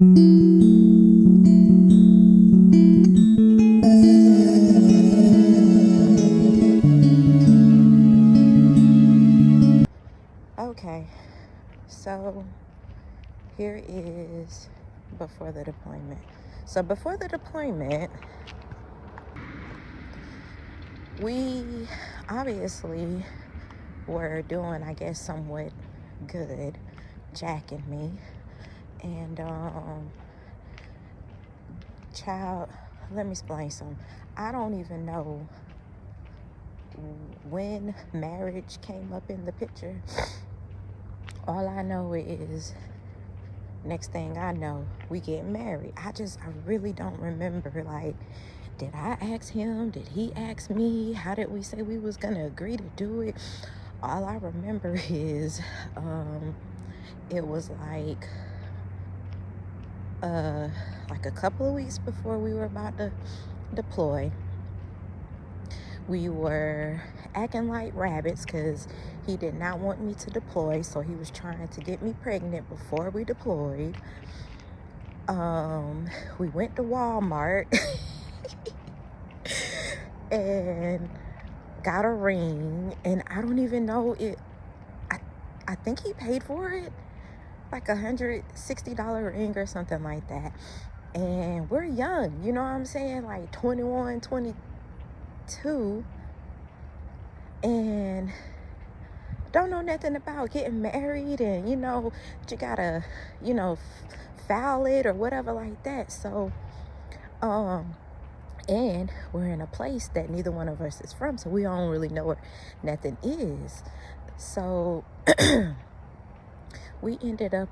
Okay, so here is before the deployment. So before the deployment, we obviously were doing, I guess, somewhat good, Jack and me. And child, let me explain something. I don't even know when marriage came up in the picture. All I know is next thing I know, we get married. I really don't remember, like, did I ask him? Did he ask me? How did we say we was gonna agree to do it? All I remember is it was like a couple of weeks before we were about to deploy. We were acting like rabbits because he did not want me to deploy, so he was trying to get me pregnant before we deployed. We went to Walmart and got a ring, and I don't even know it. I think he paid for it, like $160 ring or something like that. And we're young, you know what I'm saying? Like 21, 22, and don't know nothing about getting married, and you gotta foul it or whatever like that. So and we're in a place that neither one of us is from, so we don't really know where nothing is. So we ended up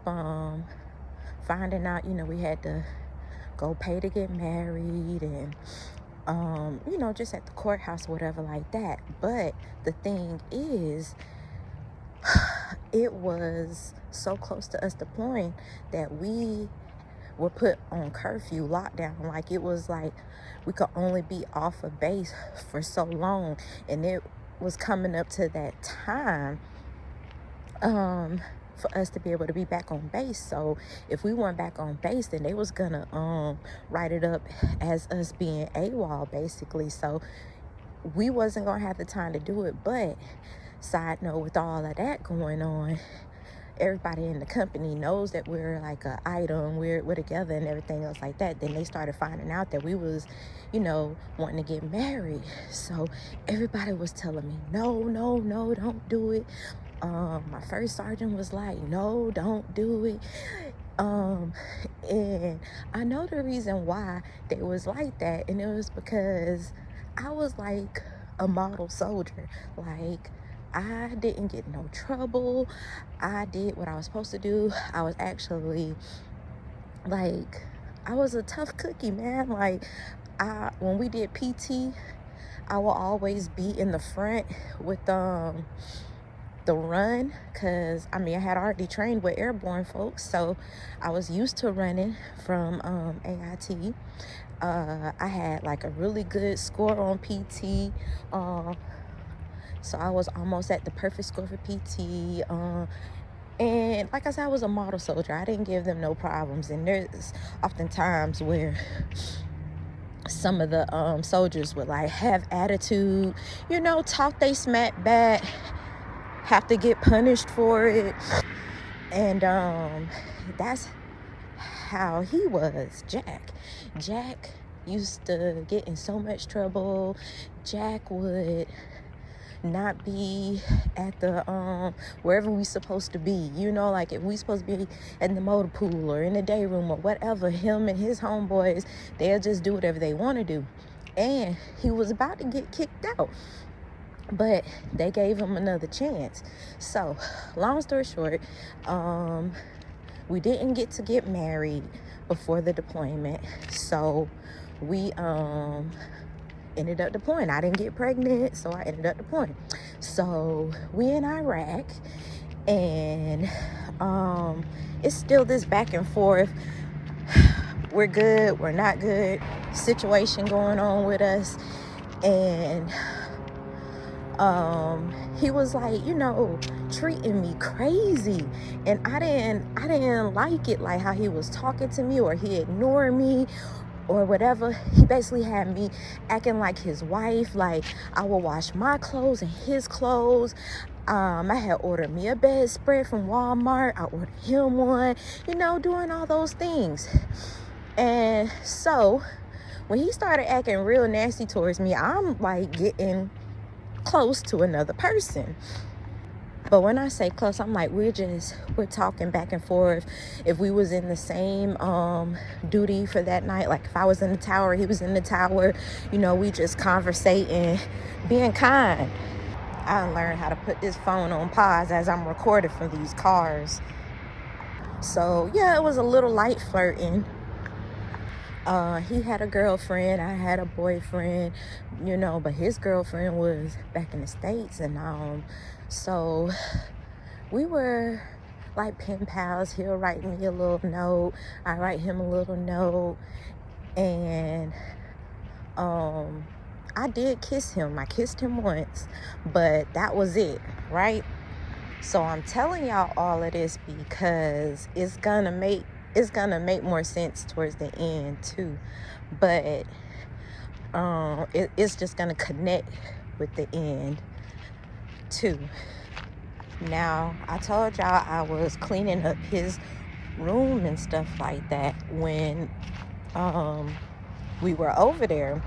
finding out, we had to go pay to get married, and just at the courthouse, whatever like that. But the thing is, it was so close to us deploying that we were put on curfew lockdown. Like, it was like we could only be off of base for so long, and it was coming up to that time for us to be able to be back on base. So if we weren't back on base, then they was gonna write it up as us being AWOL, basically. So we wasn't gonna have the time to do it. But side note, with all of that going on, everybody in the company knows that we're like an item, we're together and everything else like that. Then they started finding out that we was wanting to get married. So everybody was telling me, no, don't do it. My first sergeant was like, no, don't do it. And I know the reason why they was like that, and it was because I was like a model soldier. Like, I didn't get no trouble. I did what I was supposed to do. I was actually like, I was a tough cookie, man. Like, when we did PT, I will always be in the front with the run, because I had already trained with airborne folks, so I was used to running from AIT. I had like a really good score on PT, so I was almost at the perfect score for PT. And like I said, I was a model soldier. I didn't give them no problems. And there's often times where some of the soldiers would like have attitude, talk they smack back, have to get punished for it. And that's how he was. Jack used to get in so much trouble. Jack would not be at the wherever we supposed to be, like if we supposed to be in the motor pool or in the day room or whatever, him and his homeboys, they'll just do whatever they want to do. And he was about to get kicked out, but they gave him another chance. So long story short, we didn't get married before the deployment, so we ended up deploying. I didn't get pregnant, so I ended up deploying. So we in Iraq, and it's still this back and forth. We're good, we're not good situation going on with us. And he was like, treating me crazy, and I didn't like it, like how he was talking to me, or he ignored me or whatever. He basically had me acting like his wife. Like, I would wash my clothes and his clothes. I had ordered me a bedspread from Walmart. I ordered him one, doing all those things. And so when he started acting real nasty towards me, I'm like getting close to another person. But when I say close, I'm like, we're talking back and forth. If we was in the same duty for that night, like if I was in the tower, he was in the tower, we just conversating, being kind. I learned how to put this phone on pause as I'm recording for these cars. So yeah, it was a little light flirting. He had a girlfriend, I had a boyfriend, but his girlfriend was back in the States, and so we were like pen pals. He'll write me a little note, I write him a little note, and I did kiss him. I kissed him once, but that was it, right? So I'm telling y'all all of this because it's gonna make more sense towards the end too, but it's just gonna connect with the end too. Now, I told y'all I was cleaning up his room and stuff like that when we were over there.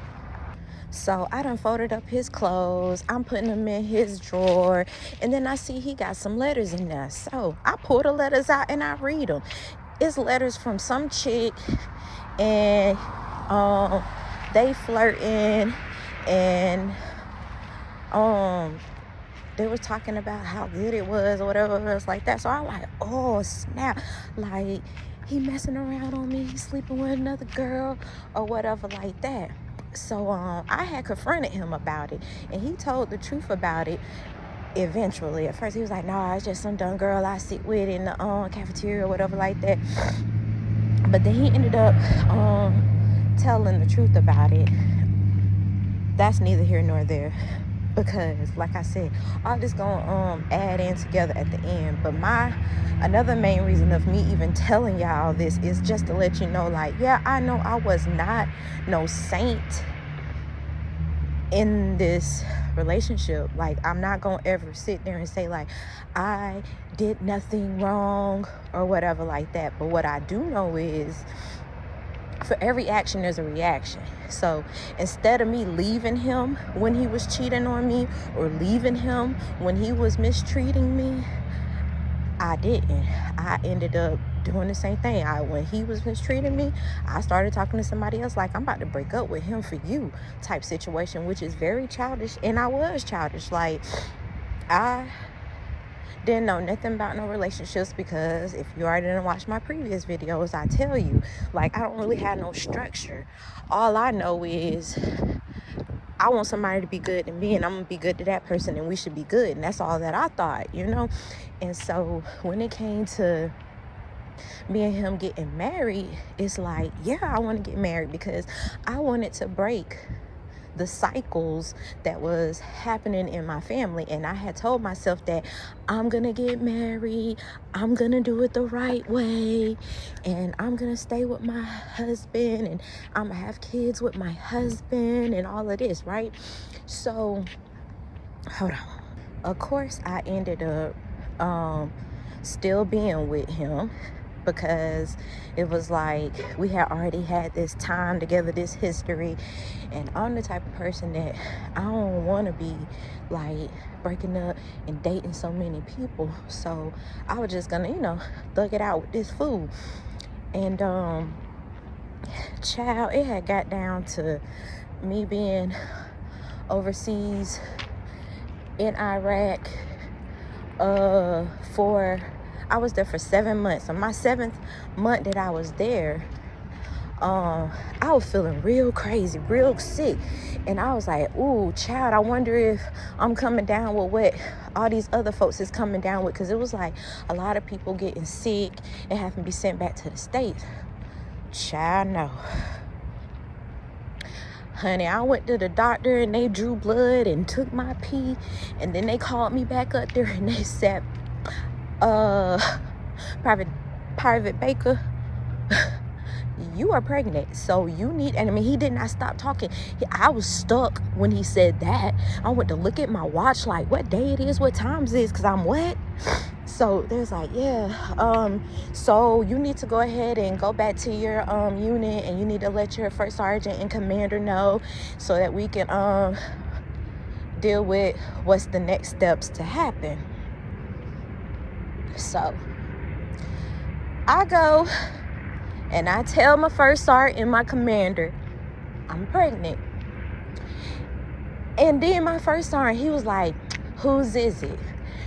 So I done folded up his clothes, I'm putting them in his drawer, and then I see he got some letters in there. So I pull the letters out and I read them. It's letters from some chick, and they flirting, and they was talking about how good it was or whatever else like that. So I'm like, oh snap, like he messing around on me, he's sleeping with another girl or whatever like that. So I had confronted him about it, and he told the truth about it eventually. At first he was like, nah, it's just some dumb girl I sit with in the cafeteria or whatever like that. But then he ended up telling the truth about it. That's neither here nor there, because like I said, all this gonna add in together at the end. But another main reason of me even telling y'all this is just to let you know, like, yeah, I know I was not no saint in this relationship. Like, I'm not gonna ever sit there and say like I did nothing wrong or whatever like that. But what I do know is, for every action there's a reaction. So instead of me leaving him when he was cheating on me, or leaving him when he was mistreating me, I didn't. I ended up doing the same thing. When he was mistreating me, I started talking to somebody else like, I'm about to break up with him for you type situation, which is very childish. And I was childish. Like, I didn't know nothing about no relationships, because if you already didn't watch my previous videos, I tell you, like, I don't really have no structure. All I know is I want somebody to be good to me, and I'm gonna be good to that person, and we should be good. And that's all that I thought, And so when it came to me and him getting married, it's like, yeah, I want to get married because I wanted to break the cycles that was happening in my family. And I had told myself that I'm gonna get married, I'm gonna do it the right way, and I'm gonna stay with my husband, and I'm gonna have kids with my husband, and all of this, right? So hold on. Of course I ended up still being with him, because it was like we had already had this time together, this history, and I'm the type of person that I don't want to be like breaking up and dating so many people. So I was just gonna thug it out with this fool. And child, it had got down to me being overseas in Iraq I was there for 7 months. On my 7th month that I was there, I was feeling real crazy, real sick. And I was like, ooh, child, I wonder if I'm coming down with what all these other folks is coming down with. Because it was like a lot of people getting sick and having to be sent back to the States. Child, no. Honey, I went to the doctor and they drew blood and took my pee, and then they called me back up there and they said, private Baker, you are pregnant, so you need. And I mean, he did not stop talking. I was stuck when he said that. I went to look at my watch, like what day it is, what time it is, because I'm wet. So there's like, yeah, so you need to go ahead and go back to your unit, and you need to let your first sergeant and commander know so that we can deal with what's the next steps to happen. So I go and I tell my first sergeant and my commander, I'm pregnant. And then my first sergeant, he was like, whose is it?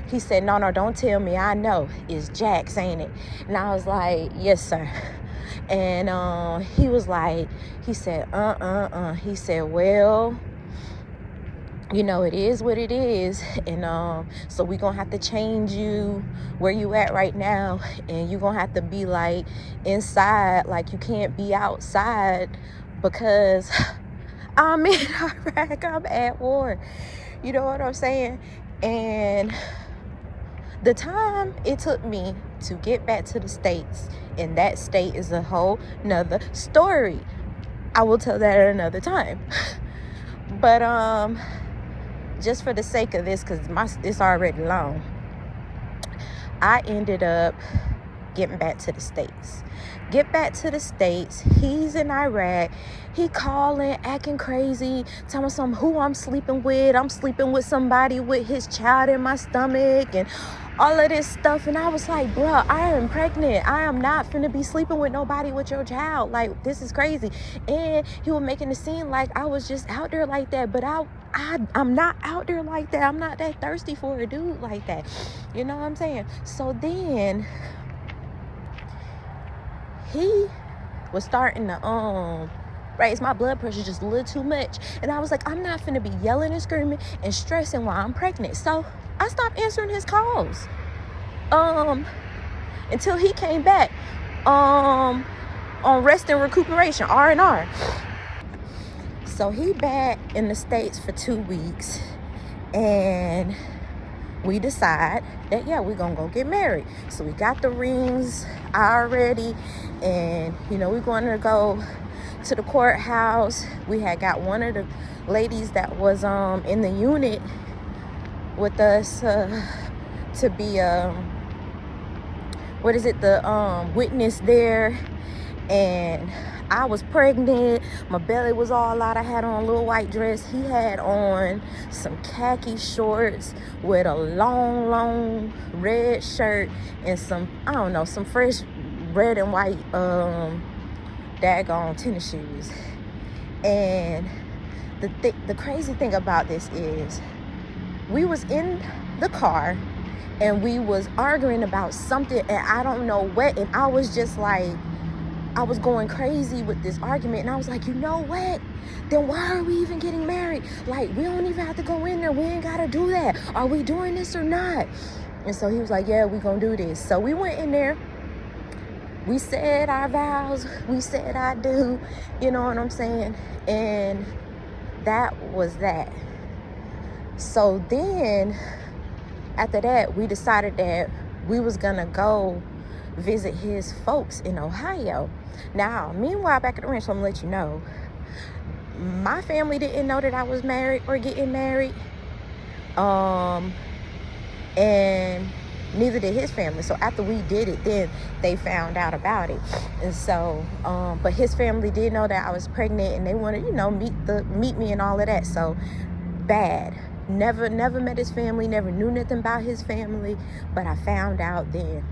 He said, no, don't tell me. I know. It's Jack's, ain't it? And I was like, yes, sir. And he was like, he said, He said, well, you know, it is what it is. And so we're going to have to change you where you at right now. And you're going to have to be like inside. Like you can't be outside because I'm in Iraq. I'm at war. You know what I'm saying? And the time it took me to get back to the States, and that state is a whole nother story. I will tell that at another time. But just for the sake of this, because it's already long, I ended up getting back to the States. He's in Iraq. He calling, acting crazy, telling me who I'm sleeping with. I'm sleeping with somebody with his child in my stomach and all of this stuff. And I was like, bruh, I am pregnant. I am not finna be sleeping with nobody with your child. Like, this is crazy. And he was making it seem like I was just out there like that. But I'm not out there like that. I'm not that thirsty for a dude like that. You know what I'm saying? So then he was starting to raise my blood pressure just a little too much. And I was like, I'm not finna be yelling and screaming and stressing while I'm pregnant. So I stopped answering his calls until he came back on rest and recuperation, R&R. So he back in the States for 2 weeks, and we decide that, yeah, we're gonna go get married. So we got the rings already, and you know, we're going to go to the courthouse. We had got one of the ladies that was in the unit with us to be the witness there. And I was pregnant, my belly was all out. I had on a little white dress. He had on some khaki shorts with a long red shirt and some fresh red and white daggone tennis shoes. And the crazy thing about this is, we was in the car and we was arguing about something, and I don't know what, and I was just like, I was going crazy with this argument, and I was like, you know what? Then why are we even getting married? Like, we don't even have to go in there. We ain't got to do that. Are we doing this or not? And so he was like, yeah, we going to do this. So we went in there. We said our vows. We said I do. You know what I'm saying? And that was that. So then, after that, we decided that we was going to go visit his folks in Ohio. Now, meanwhile, back at the ranch, I'm going to let you know, my family didn't know that I was married or getting married. And neither did his family. So after we did it, then they found out about it. And so, but his family did know that I was pregnant, and they wanted, you know, meet me and all of that. So bad. Never met his family, never knew nothing about his family, but I found out then.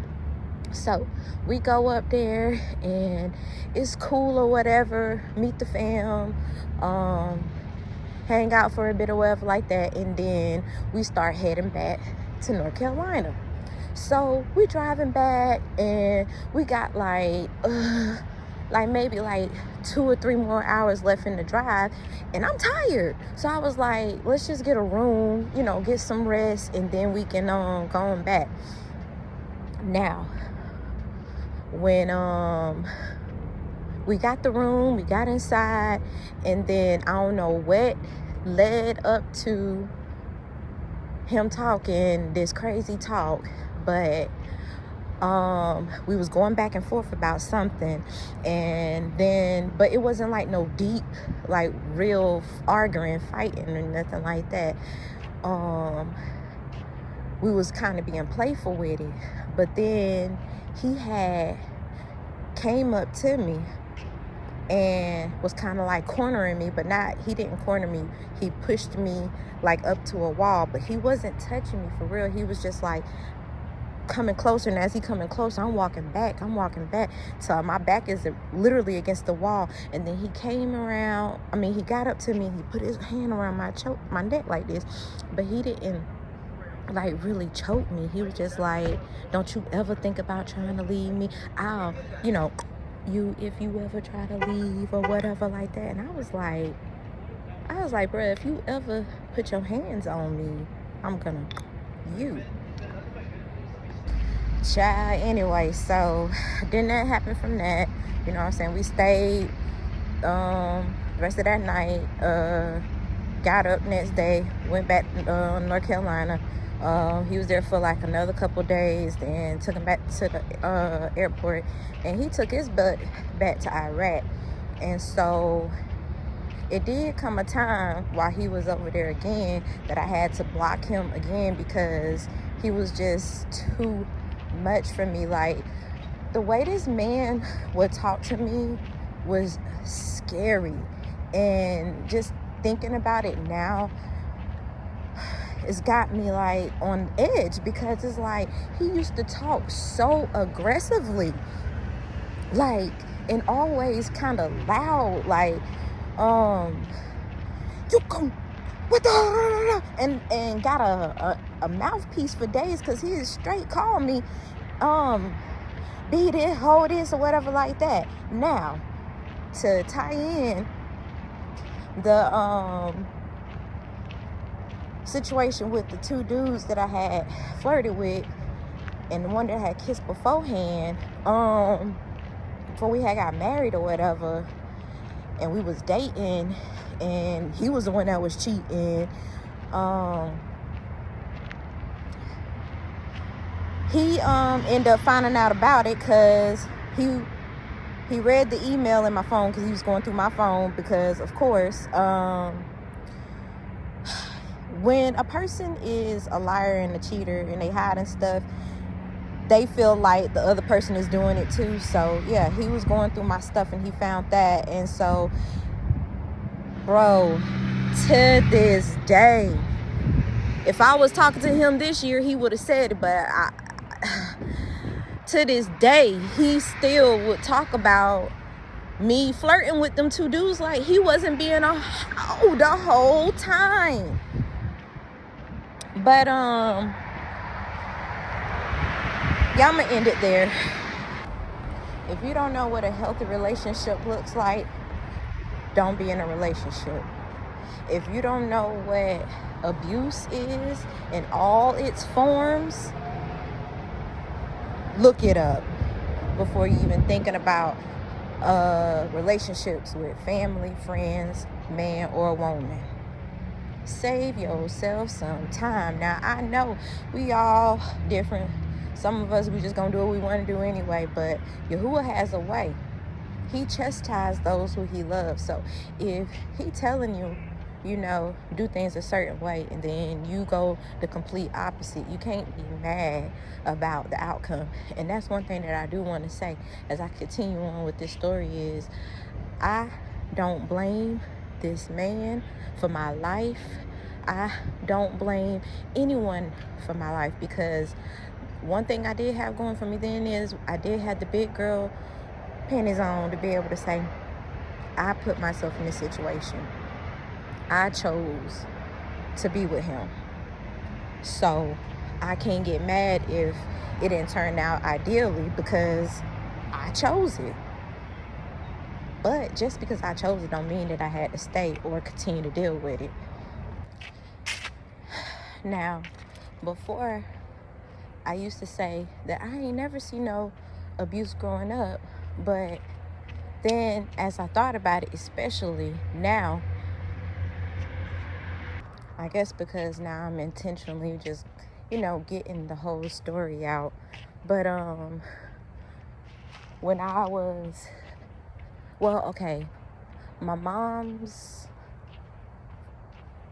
So we go up there, and it's cool or whatever, meet the fam, hang out for a bit or whatever like that, and then we start heading back to North Carolina. So we driving back, and we got like maybe 2 or 3 more hours left in the drive, and I'm tired. So I was like, let's just get a room, you know, get some rest, and then we can go on back. Now, when we got the room, we got inside, and then I don't know what led up to him talking this crazy talk, but we was going back and forth about something, and then, but it wasn't like no deep, like real arguing, fighting or nothing like that. We was kind of being playful with it, but then he had came up to me and was kind of like cornering me, but he didn't corner me. He pushed me like up to a wall, but he wasn't touching me for real. He was just like coming closer, and as he coming closer, I'm walking back, so my back is literally against the wall. And then he came around, he got up to me, he put his hand around my neck like this, but he didn't like really choke me. He was just like, don't you ever think about trying to leave me, I'll if you ever try to leave or whatever like that. And I was like, bruh, if you ever put your hands on me, I'm gonna child. Anyway, so then that happened from that. You know what I'm saying? We stayed the rest of that night, got up next day, went back to North Carolina. He was there for like another couple days, then took him back to the airport, and he took his butt back to Iraq. And so it did come a time while he was over there again that I had to block him again, because he was just too much for me. Like, the way this man would talk to me was scary, and just thinking about it now, it's got me like on edge, because it's like he used to talk so aggressively, like, and always kind of loud, like, you come, what the, and got a mouthpiece for days, because he is straight called me be this, hold this, or whatever like that. Now, to tie in the situation with the two dudes that I had flirted with, and the one that I had kissed beforehand, before we had got married or whatever, and we was dating, and he was the one that was cheating. He ended up finding out about it, because he read the email in my phone, because he was going through my phone, because of course, when a person is a liar and a cheater and they hiding stuff, they feel like the other person is doing it too. So yeah, he was going through my stuff and he found that. And so, bro, to this day, if I was talking to him this year, he would have said it, but to this day, he still would talk about me flirting with them two dudes like he wasn't being a hoe the whole time. But yeah, I'm gonna end it there. If you don't know what a healthy relationship looks like, don't be in a relationship. If you don't know what abuse is in all its forms, look it up before you even thinking about relationships with family, friends, man or woman. Save yourself some time. Now, I know we all different. Some of us, we just gonna do what we want to do anyway, but Yahuwah has a way. He chastises those who he loves. So if he telling you, do things a certain way, and then you go the complete opposite, you can't be mad about the outcome. And that's one thing that I do want to say as I continue on with this story is, I don't blame this man for my life. I don't blame anyone for my life, because one thing I did have going for me then is I did have the big girl panties on to be able to say, I put myself in this situation. I chose to be with him. So I can't get mad if it didn't turn out ideally, because I chose it. But just because I chose it don't mean that I had to stay or continue to deal with it. Now, before, I used to say that I ain't never seen no abuse growing up, but then as I thought about it, especially now, I guess because now I'm intentionally just, getting the whole story out. But when I was, well, okay, my mom's,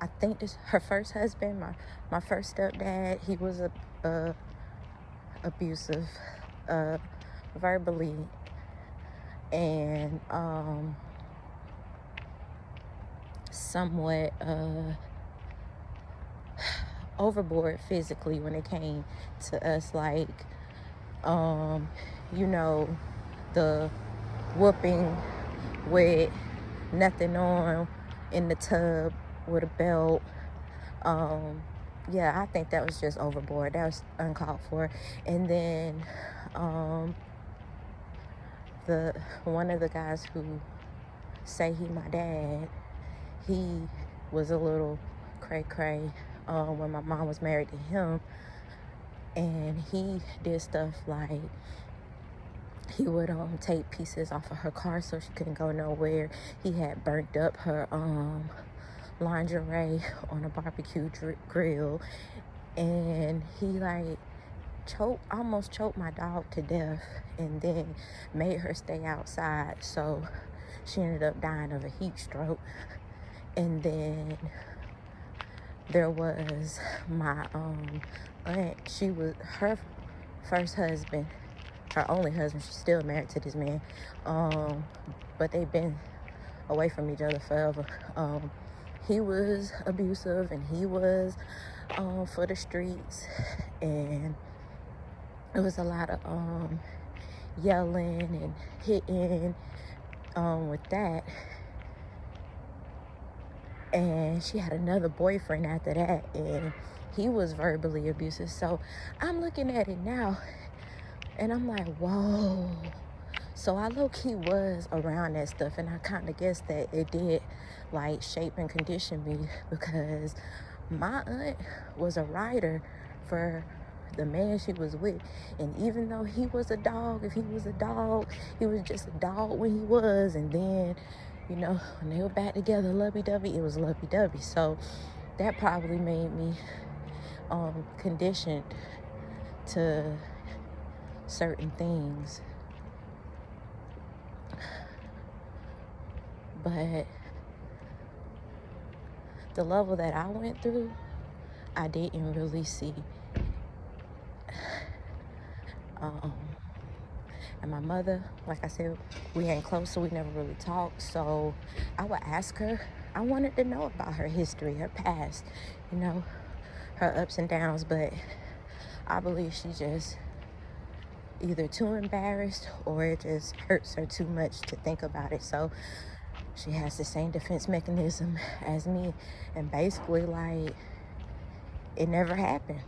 I think this her first husband, my first stepdad, he was a abusive, verbally, and somewhat overboard physically when it came to us, like you know, the whooping with nothing on in the tub with a belt. Yeah, I think that was just overboard. That was uncalled for. And then the one of the guys who say he my dad, he was a little cray cray when my mom was married to him, and he did stuff like he would take pieces off of her car so she couldn't go nowhere. He had burnt up her lingerie on a barbecue grill, and he like almost choked my dog to death, and then made her stay outside, so she ended up dying of a heat stroke. And then there was my aunt. She was her first husband, her only husband. She's still married to this man, but they've been away from each other forever. He was abusive, and he was for the streets, and it was a lot of yelling and hitting with that. And she had another boyfriend after that, and he was verbally abusive. So I'm looking at it now, and I'm like, whoa. So I low-key was around that stuff, and I kind of guess that it did like shape and condition me, because my aunt was a writer for the man she was with. And even though he was a dog, if he was a dog, he was just a dog when he was. And then, when they were back together, lovey-dovey, it was lovey-dovey. So that probably made me conditioned to certain things. But the level that I went through, I didn't really see. And my mother, like I said, we ain't close, so we never really talked. So I would ask her. I wanted to know about her history, her past, her ups and downs. But I believe she just either too embarrassed, or it just hurts her too much to think about it. So she has the same defense mechanism as me, and basically like it never happened.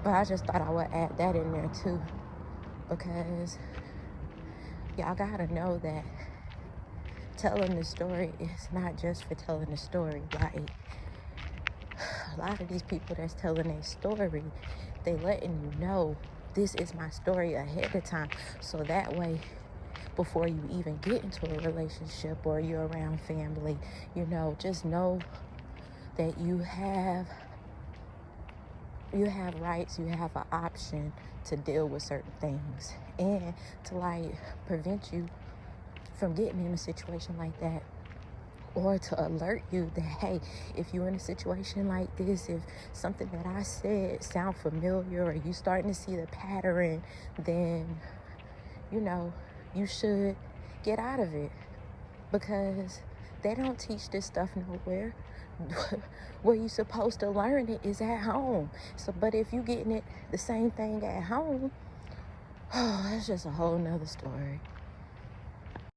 But I just thought I would add that in there too, because y'all gotta know that telling the story is not just for telling the story. Like, a lot of these people that's telling their story, they letting you know this is my story ahead of time, so that way before you even get into a relationship or you're around family, just know that you have rights, you have an option to deal with certain things, and to like prevent you from getting in a situation like that, or to alert you that, hey, if you're in a situation like this, if something that I said sound familiar, or you starting to see the pattern, then you should get out of it, because they don't teach this stuff nowhere. Where you supposed to learn it is at home. So, but if you getting it the same thing at home, that's just a whole nother story.